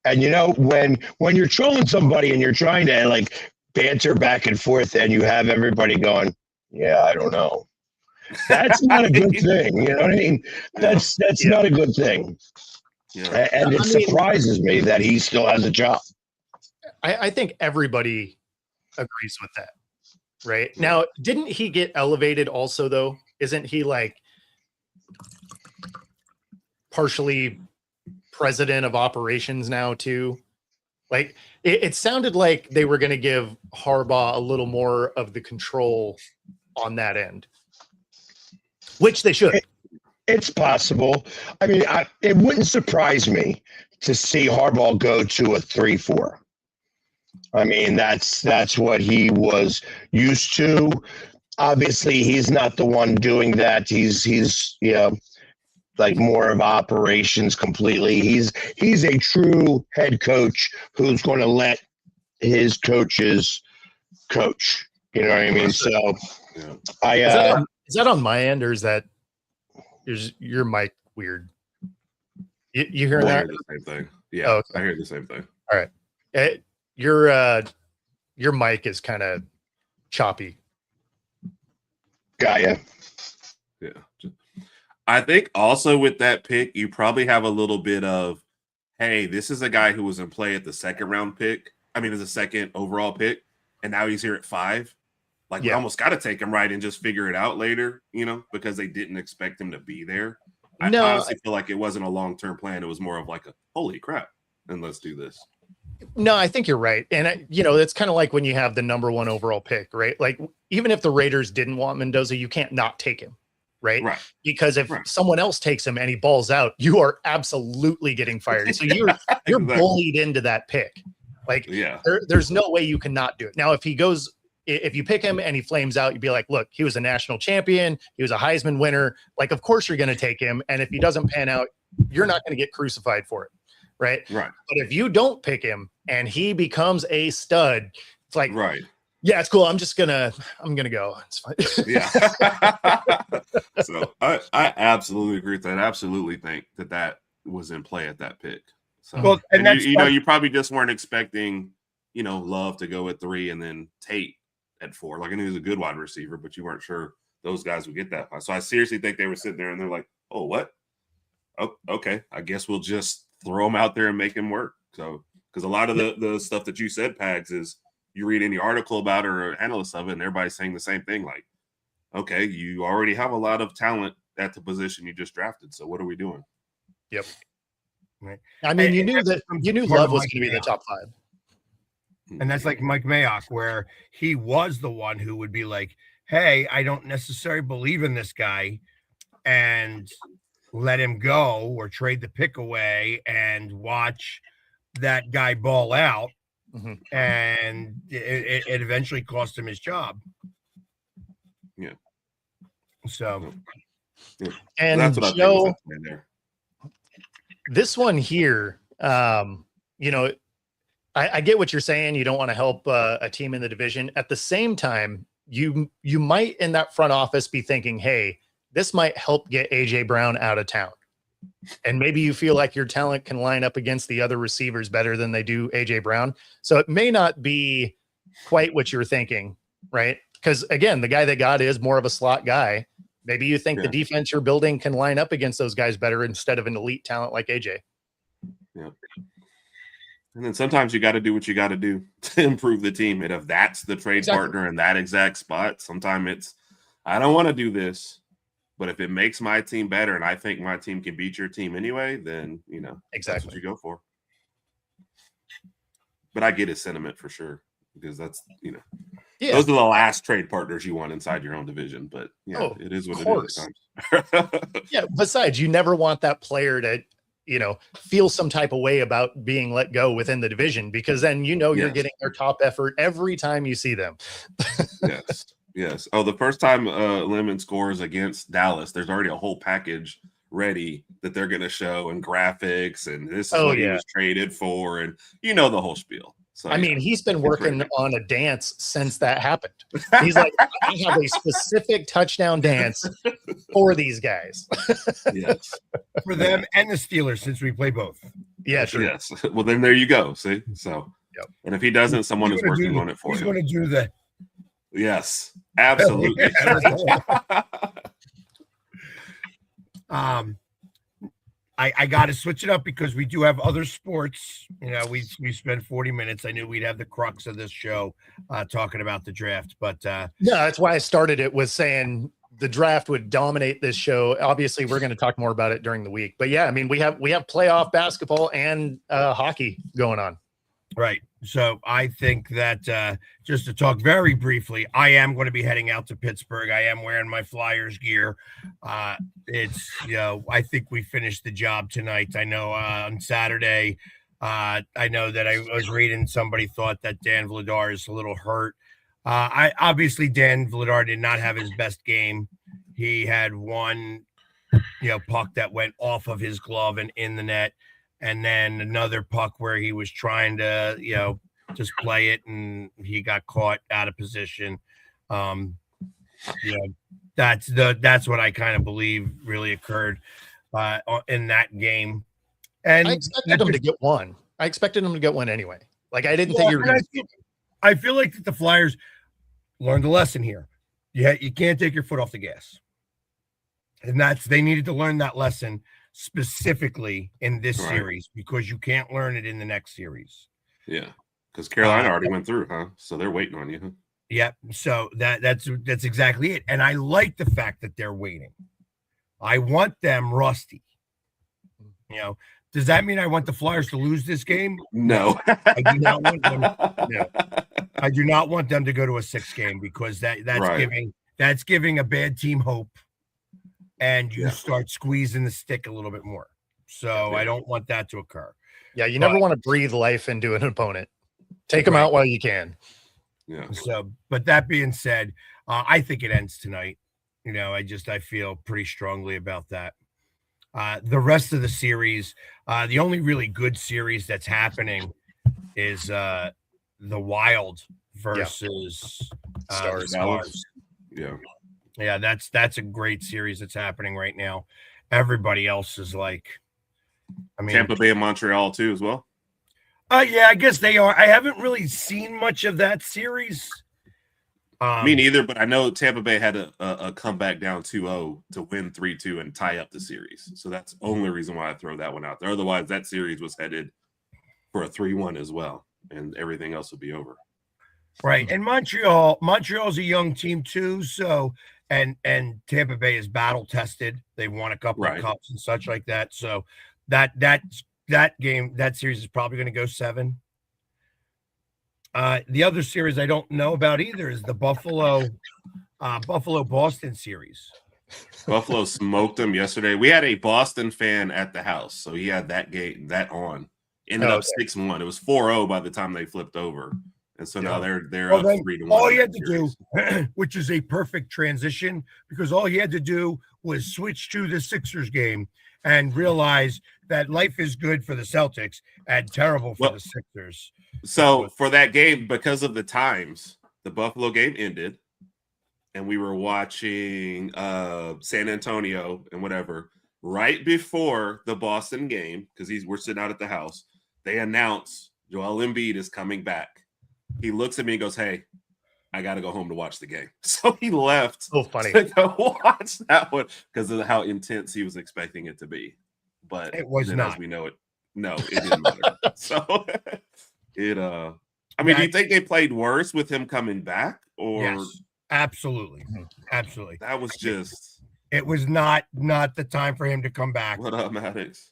And when you're trolling somebody and you're trying to like banter back and forth, and you have everybody going, yeah, I don't know. That's not a good thing. You know what I mean? That's not a good thing. Yeah. And it surprises me that he still has a job. I think everybody agrees with that. Right? Now, didn't he get elevated also, though? Isn't he like partially president of operations now, too? Like, it sounded like they were going to give Harbaugh a little more of the control on that end. Which they should. It's possible. I mean, it wouldn't surprise me to see Harbaugh go to a 3-4. I mean, that's what he was used to. Obviously, he's not the one doing that. He's like more of operations completely. He's a true head coach who's going to let his coaches coach. You know what I mean? So yeah. Is that on my end, or is your mic weird? You hear that? The same thing. Yeah, okay. I hear the same thing. All right, your mic is kind of choppy. Got ya. Yeah, I think also with that pick, you probably have a little bit of, hey, this is a guy who was in play at the second round pick. I mean, as a second overall pick, and now he's here at 5. Like, we almost got to take him right and just figure it out later, because they didn't expect him to be there. I honestly feel like it wasn't a long-term plan. It was more of like a, holy crap, and let's do this. No, I think you're right. And, it's kind of like when you have the number 1 overall pick, right? Like, even if the Raiders didn't want Mendoza, you can't not take him, right? Because if someone else takes him and he balls out, you are absolutely getting fired. So you're Exactly. bullied into that pick. Like, there's no way you can not do it. Now, if you pick him and he flames out, you'd be like, look, he was a national champion. He was a Heisman winner. Like, of course you're going to take him. And if he doesn't pan out, you're not going to get crucified for it. Right. But if you don't pick him and he becomes a stud, it's like, yeah, it's cool. I'm going to go. It's fine. Yeah. So I absolutely agree with that. I absolutely think that was in play at that pick. So, and you probably just weren't expecting, Love to go at 3 and then Tate at 4. Like, I knew he was a good wide receiver, but you weren't sure those guys would get that high. So I seriously think they were sitting there and they're like, oh, what? Oh, okay. I guess we'll just throw him out there and make him work. So, because a lot of the stuff that you said, Pags, is you read any article about it or analysts of it, and everybody's saying the same thing. Like, okay, you already have a lot of talent at the position you just drafted. So what are we doing? Yep. Right. I mean, you knew Love was going to be the top 5. And that's like Mike Mayock, where he was the one who would be like, hey, I don't necessarily believe in this guy, and let him go or trade the pick away and watch that guy ball out. Mm-hmm. And it eventually cost him his job. Yeah. So, and that's what Joe, I think there. This one here, I get what you're saying. You don't want to help a team in the division. At the same time, you might in that front office be thinking, hey, this might help get AJ Brown out of town. And maybe you feel like your talent can line up against the other receivers better than they do AJ Brown. So it may not be quite what you're thinking, right? Because again, the guy they got is more of a slot guy. Maybe you think the defense you're building can line up against those guys better instead of an elite talent like AJ. Yeah. And then sometimes you got to do what you got to do to improve the team. And if that's the trade partner in that exact spot, sometimes it's, I don't want to do this, but if it makes my team better and I think my team can beat your team anyway, then, that's what you go for. But I get his sentiment for sure, because that's, those are the last trade partners you want inside your own division. But it is what it is at times. Yeah. Besides, you never want that player to, feel some type of way about being let go within the division, because then you're getting their top effort every time you see them. Yes. Oh, the first time Lemon scores against Dallas, there's already a whole package ready that they're going to show, and graphics, and this is what he was traded for, and the whole spiel. So I mean, he's been working on a dance since that happened. He's like, I have a specific touchdown dance for these guys. Yes. For them and the Steelers, since we play both. Yeah, sure. Yes. Well, then there you go. See? So, and if he doesn't, someone is working on it for him. He's going to do the. Yes, absolutely. I got to switch it up because we do have other sports. We spent 40 minutes. I knew we'd have the crux of this show talking about the draft, but that's why I started it with saying the draft would dominate this show. Obviously, we're going to talk more about it during the week, but yeah, I mean, we have playoff basketball and hockey going on. Right. So I think that just to talk very briefly, I am going to be heading out to Pittsburgh. I am wearing my Flyers gear. It's, I think we finished the job tonight. I know on Saturday, I know that I was reading somebody thought that Dan Vladar is a little hurt. Obviously Dan Vladar did not have his best game. He had one, puck that went off of his glove and in the net. And then another puck where he was trying to, just play it, and he got caught out of position. That's what I kind of believe really occurred in that game. And I expected him to get one. I expected him to get one anyway. Like, I didn't think you were going to. I feel like the Flyers learned a lesson here. You can't take your foot off the gas. And they needed to learn that lesson specifically in this series, because you can't learn it in the next series. Yeah, because Carolina already went through, huh? So they're waiting on you. Huh? Yeah, so that's exactly it. And I like the fact that they're waiting. I want them rusty. Does that mean I want the Flyers to lose this game? No. I do not want them. No. I do not want them to go to a 6 game, because that's giving a bad team hope. And you start squeezing the stick a little bit more. So I don't want that to occur. Yeah, you never want to breathe life into an opponent. Take them out while you can. Yeah. So, but that being said, I think it ends tonight. I feel pretty strongly about that. The rest of the series, the only really good series that's happening is the Wild versus Stars. Yeah. Yeah, that's a great series that's happening right now. Everybody else is like, Tampa Bay and Montreal too as well. Yeah, I guess they are. I haven't really seen much of that series. Me neither, but I know Tampa Bay had a comeback down 2-0 to win 3-2 and tie up the series. So that's the only reason why I throw that one out there. Otherwise, that series was headed for a 3-1 as well, and everything else would be over. Right, and Montreal's a young team too. So. And Tampa Bay is battle tested. They won a couple of cups and such like that. So that series is probably going to go 7. The other series I don't know about either is the Buffalo Boston series. Buffalo smoked them yesterday. We had a Boston fan at the house, so he had that on. Ended up 6-1. It was 4-0 by the time they flipped over. And so now they're up 3-1. All he had to do, which is a perfect transition, because all he had to do was switch to the Sixers game and realize that life is good for the Celtics and terrible for the Sixers. So for that game, because of the times, the Buffalo game ended, and we were watching San Antonio and whatever. Right before the Boston game, because we're sitting out at the house, they announce Joel Embiid is coming back. He looks at me and goes, "Hey, I got to go home to watch the game." So he left. So funny to go watch that one because of how intense he was expecting it to be. But it was not. As we know it, no, it didn't matter. So it. I mean, do you think they played worse with him coming back? Or yes, absolutely, absolutely. That was just. It was not the time for him to come back. What up, Maddox?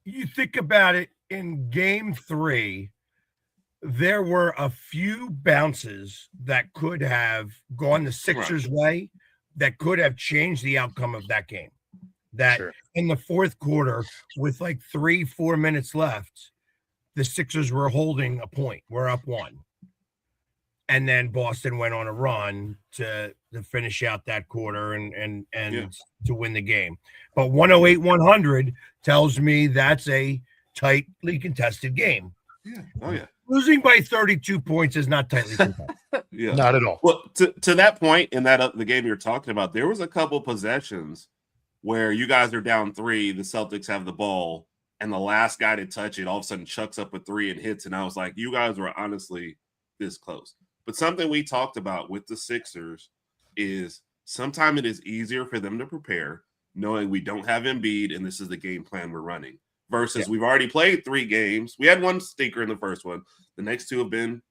You think about it. In Game 3, there were a few bounces that could have gone the Sixers' way, that could have changed the outcome of that game. That in the fourth quarter, with like 3-4 minutes left, the Sixers were holding a point. We're up 1. And then Boston went on a run to finish out that quarter and to win the game. But 108-100 tells me that's a tightly contested game. Yeah. Oh, yeah. Losing by 32 points is not tightly contested. Yeah. Not at all. Well, to that point in that the game you're talking about, there was a couple possessions where you guys are down 3, the Celtics have the ball, and the last guy to touch it all of a sudden chucks up a 3 and hits. And I was like, you guys were honestly this close. But something we talked about with the Sixers is sometimes it is easier for them to prepare knowing we don't have Embiid and this is the game plan we're running versus we've already played 3 games. We had one stinker in the first one. The next 2 have been,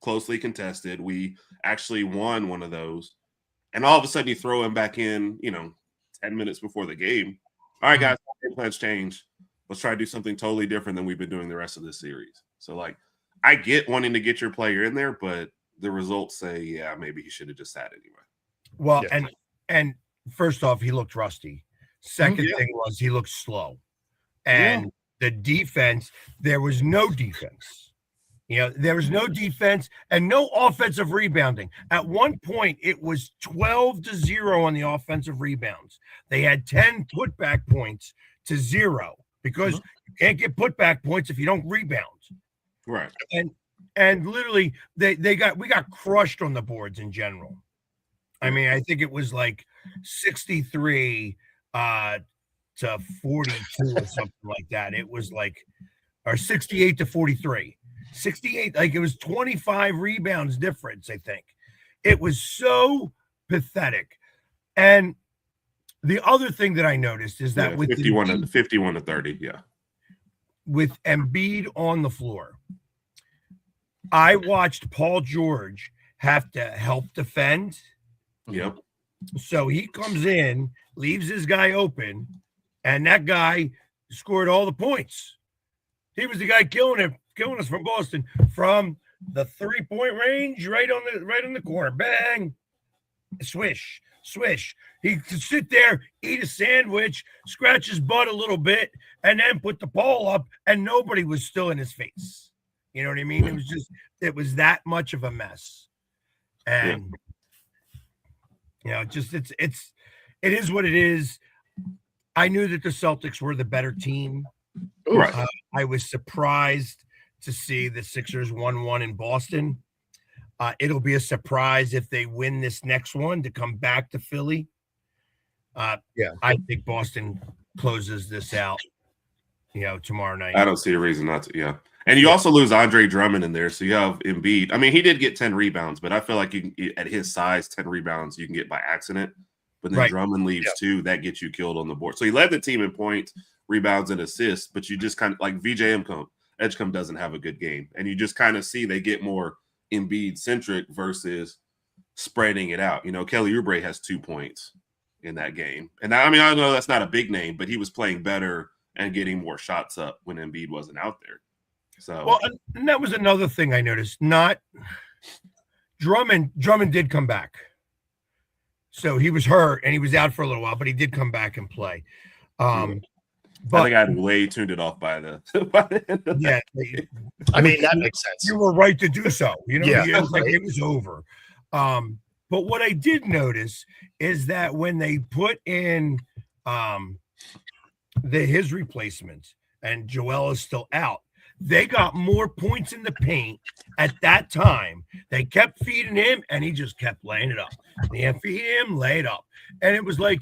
closely contested. We actually won one of those. And all of a sudden you throw him back in, 10 minutes before the game. All right, guys, game plans change. Let's try to do something totally different than we've been doing the rest of this series. So, I get wanting to get your player in there, but the results say, maybe he should have just sat anyway. Well, and first off, he looked rusty. Second thing was he looked slow. And the defense, there was no defense. There was no defense and no offensive rebounding. At one point, it was 12-0 on the offensive rebounds. They had 10 putback points to 0 because you can't get putback points if you don't rebound. Right. And literally we got crushed on the boards in general. I mean, I think it was like 63 to 42 or something like that. It was or 68 to 43. 68, it was 25 rebounds difference, I think. It was so pathetic. And the other thing that I noticed is that with 51 to 30, with Embiid on the floor, I watched Paul George have to help defend. Yep. So he comes in, leaves his guy open, and that guy scored all the points. He was the guy killing us from Boston from the 3-point range, right on the corner. Bang, swish. He could sit there, eat a sandwich, scratch his butt a little bit, and then put the ball up, and nobody was still in his face. You know what I mean? It was that much of a mess. And it is what it is. I knew that the Celtics were the better team. Right. I was surprised to see the Sixers 1-1 in Boston. It'll be a surprise if they win this next one to come back to Philly. I think Boston closes this out, tomorrow night. I don't see a reason not to. Yeah. And you also lose Andre Drummond in there. So you have Embiid. I mean, he did get 10 rebounds, but I feel like at his size, 10 rebounds you can get by accident. But then Drummond leaves too. That gets you killed on the board. So he led the team in points, rebounds, and assists, but you just kind of like VJ Edgecombe doesn't have a good game. And you just kind of see they get more Embiid-centric versus spreading it out. Kelly Oubre has 2 points in that game. And I know that's not a big name, but he was playing better and getting more shots up when Embiid wasn't out there. So and that was another thing I noticed. Not Drummond did come back. So he was hurt and he was out for a little while, but he did come back and play. But I think I'd way tuned it off by the end of that. I mean, that makes sense. You were right to do so. It was over. But what I did notice is that when they put in his replacement, and Joel is still out. They got more points in the paint at that time. They kept feeding him, and he just kept laying it up. They feed him, lay it up. And it was like,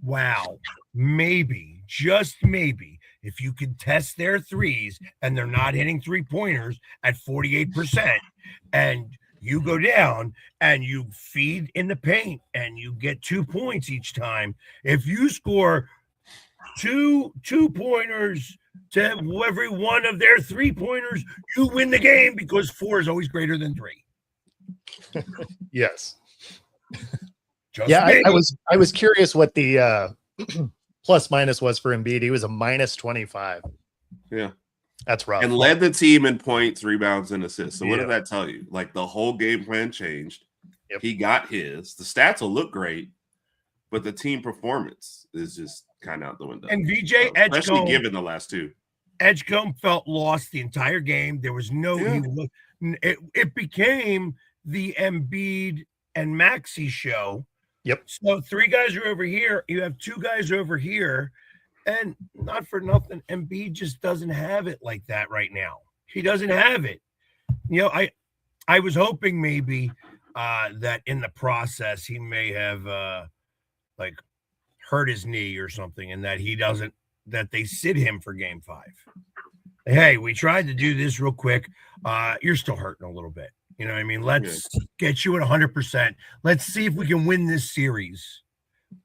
wow, maybe, just maybe, if you can test their threes and they're not hitting 3-pointers at 48%, and you go down and you feed in the paint and you get 2 points each time, if you score two 2-pointers to every one of their 3-pointers, you win the game, because 4 is always greater than 3. Yes. Just I was curious what the plus minus was for Embiid. He was a minus 25. Yeah. That's rough. And led the team in points, rebounds, and assists. So what did that tell you? Like, the whole game plan changed. Yep. He got his. The stats will look great, but the team performance is just kind of out the window. And VJ especially Edgecombe, given the last 2. Edgecombe felt lost the entire game. There was no. It became the Embiid and Maxey show. Yep. So 3 guys are over here. You have 2 guys over here. And not for nothing, Embiid just doesn't have it like that right now. He doesn't have it. You know, I was hoping maybe that in the process he may have like hurt his knee or something, and that they sit him for game 5. Hey, we tried to do this real quick. You're still hurting a little bit. You know what I mean? Let's get you at 100%. Let's see if we can win this series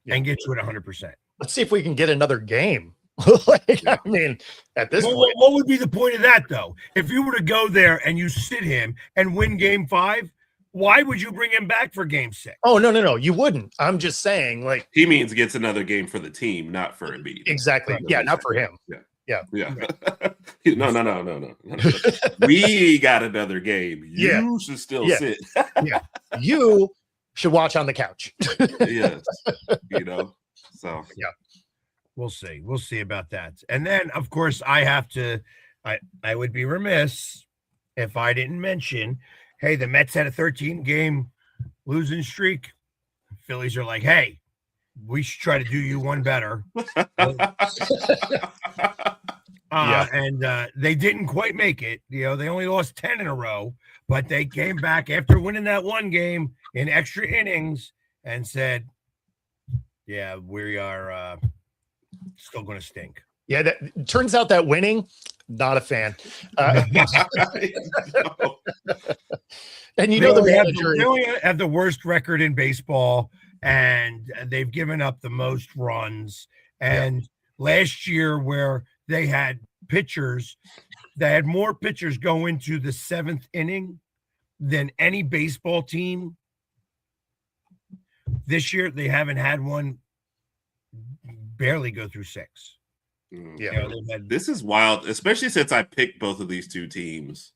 and get you at 100%. Let's see if we can get another game. I mean, at this point, what would be the point of that, though? If you were to go there and you sit him and win game 5, why would you bring him back for game 6? Oh, no. You wouldn't. I'm just saying, like, He means gets another game for the team, not for Embiid. exactly. Yeah, not for him. Yeah. No. We got another game. You should still sit. You should watch on the couch. Yes. You know. So We'll see about that. And then, of course, I would be remiss if I didn't mention, hey, the Mets had a 13-game losing streak. Phillies are like, hey, we should try to do you one better. And they didn't quite make it. You know, they only lost 10 in a row, but they came back after winning that one game in extra innings and said, yeah, we are still going to stink. Yeah, that turns out that winning, not a fan. And the manager they only have the worst record in baseball, and they've given up the most runs. And last year, where they had more pitchers go into the 7th inning than any baseball team. This year, they haven't had one barely go through 6. Yeah. This is wild, especially since I picked both of these 2 teams,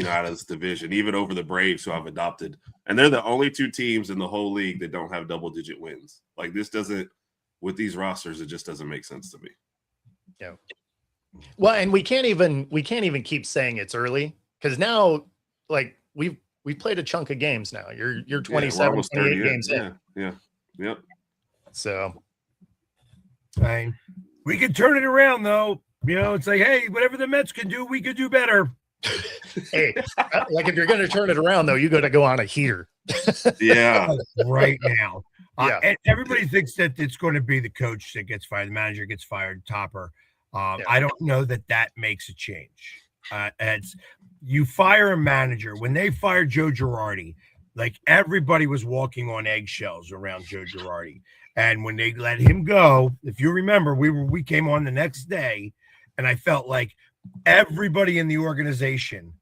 out of this division, even over the Braves, who I've adopted. And they're the only 2 teams in the whole league that don't have double-digit wins. Like, this doesn't, with these rosters, it just doesn't make sense to me. Yeah. Well, and we can't even keep saying it's early, because now, like, we played a chunk of games now. You're 27, 28 games in. Yeah. Yep. So we could turn it around, though. It's like, hey, whatever the Mets can do, we could do better. Hey, like, if you're going to turn it around, though, you got to go on a heater. Yeah. Right now. And everybody thinks that it's going to be the coach that gets fired, the manager gets fired, Topper. I don't know that makes a change. You fire a manager. When they fired Joe Girardi, like, everybody was walking on eggshells around Joe Girardi. And when they let him go, if you remember, we came on the next day, and I felt like everybody in the organization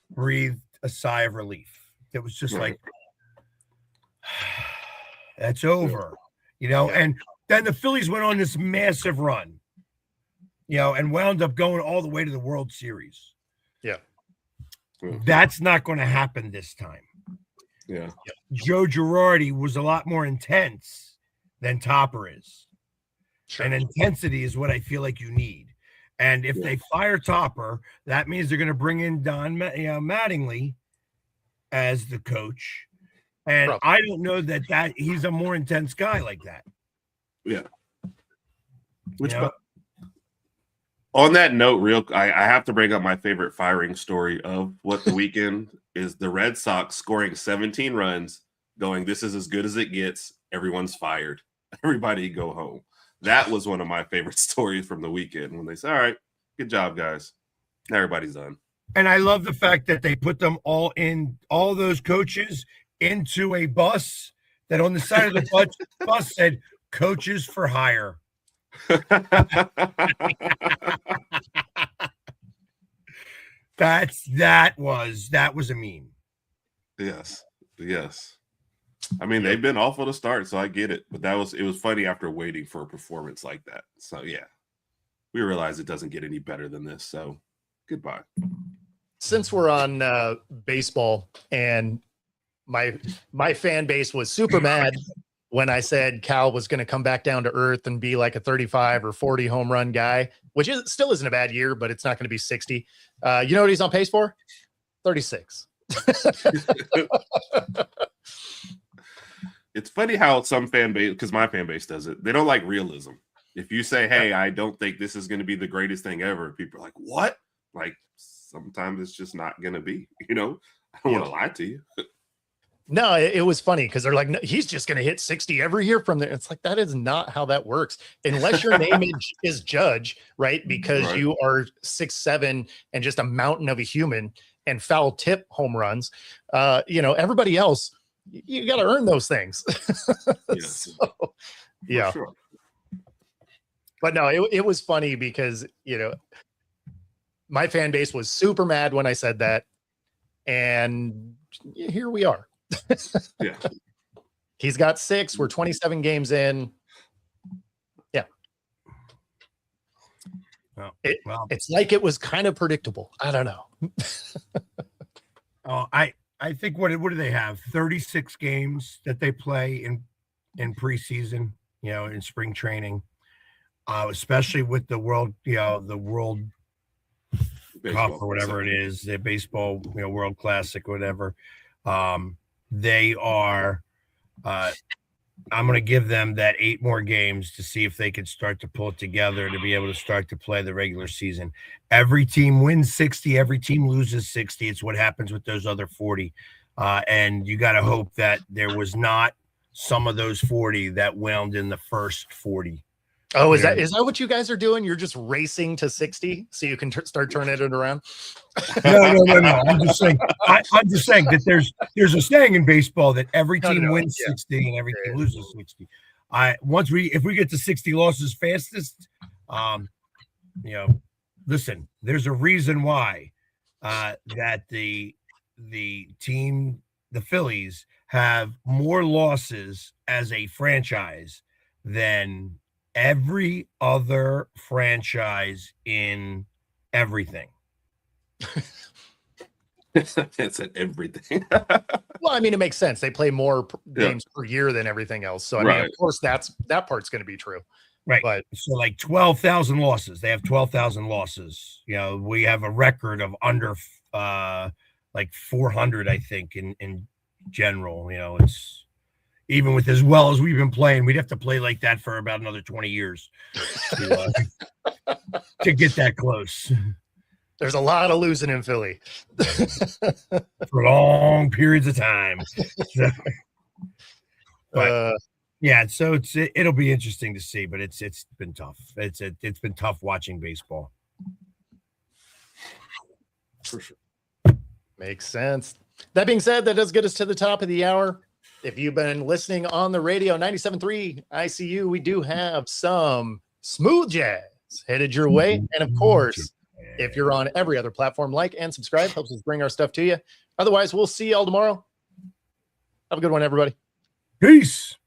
breathed a sigh of relief. It was just like, that's over, And then the Phillies went on this massive run, and wound up going all the way to the World Series. Yeah. That's not going to happen this time. Yeah. Joe Girardi was a lot more intense than Topper is. Sure. And intensity is what I feel like you need. And if they fire Topper, that means they're going to bring in Don Mattingly as the coach. And I don't know that he's a more intense guy like that. Yeah. On that note, I have to bring up my favorite firing story of what the weekend is: the Red Sox scoring 17 runs, going, "This is as good as it gets. Everyone's fired. Everybody go home." That was one of my favorite stories from the weekend when they said, "All right, good job, guys. Everybody's done." And I love the fact that they put them all those coaches into a bus that on the side of the bus said "Coaches for Hire." that was a meme. Yes. I mean, they've been awful to start, so I get it. But it was funny after waiting for a performance like that. So yeah, we realize it doesn't get any better than this. So goodbye. Since we're on baseball, and my fan base was super mad when I said Cal was going to come back down to earth and be like a 35 or 40 home run guy, which still isn't a bad year, but it's not going to be 60. You know what he's on pace for? 36. It's funny how some fan base, because my fan base does it, they don't like realism. If you say, "Hey, I don't think this is going to be the greatest thing ever," people are like, "What?" Like, sometimes it's just not going to be, I don't want to lie to you. No, it was funny because they're like, "No, he's just going to hit 60 every year from there." It's like, that is not how that works. Unless your name is Judge, right? Because you are 6'7" and just a mountain of a human and foul tip home runs. Everybody else, you got to earn those things. Yes. So, yeah. Sure. But no, it was funny because, my fan base was super mad when I said that. And here we are. Yeah. He's got 6. We're 27 games in. Yeah. It's like it was kind of predictable. I don't know. I think what do they have? 36 games that they play in preseason, in spring training, especially with the world Baseball Cup or whatever it is, the baseball, World Classic, whatever. They are. I'm going to give them that 8 more games to see if they can start to pull it together to be able to start to play the regular season. Every team wins 60. Every team loses 60. It's what happens with those other 40. And you got to hope that there was not some of those 40 that wound in the first 40. Oh, is that what you guys are doing? You're just racing to 60 so you can start turning it around? No. I'm just saying that there's a saying in baseball that every team wins 60 and every team loses 60. If we get to 60 losses fastest, listen, there's a reason why that the team, the Phillies, have more losses as a franchise than every other franchise in everything. It's at everything. Well, I mean, it makes sense. They play more games per year than everything else. So, I mean, of course, that part's going to be true. Right. But so, like 12,000 losses. They have 12,000 losses. We have a record of under like 400, I think, in general. It's even with as well as we've been playing, we'd have to play like that for about another 20 years to get that close. There's a lot of losing in Philly for long periods of time. But yeah, so it'll be interesting to see, but it's been tough. It's been tough watching baseball. For sure. Makes sense. That being said, that does get us to the top of the hour. If you've been listening on the radio, 97.3 ICU, we do have some smooth jazz headed your way. And of course, if you're on every other platform, like and subscribe, helps us bring our stuff to you. Otherwise, we'll see y'all tomorrow. Have a good one, everybody. Peace.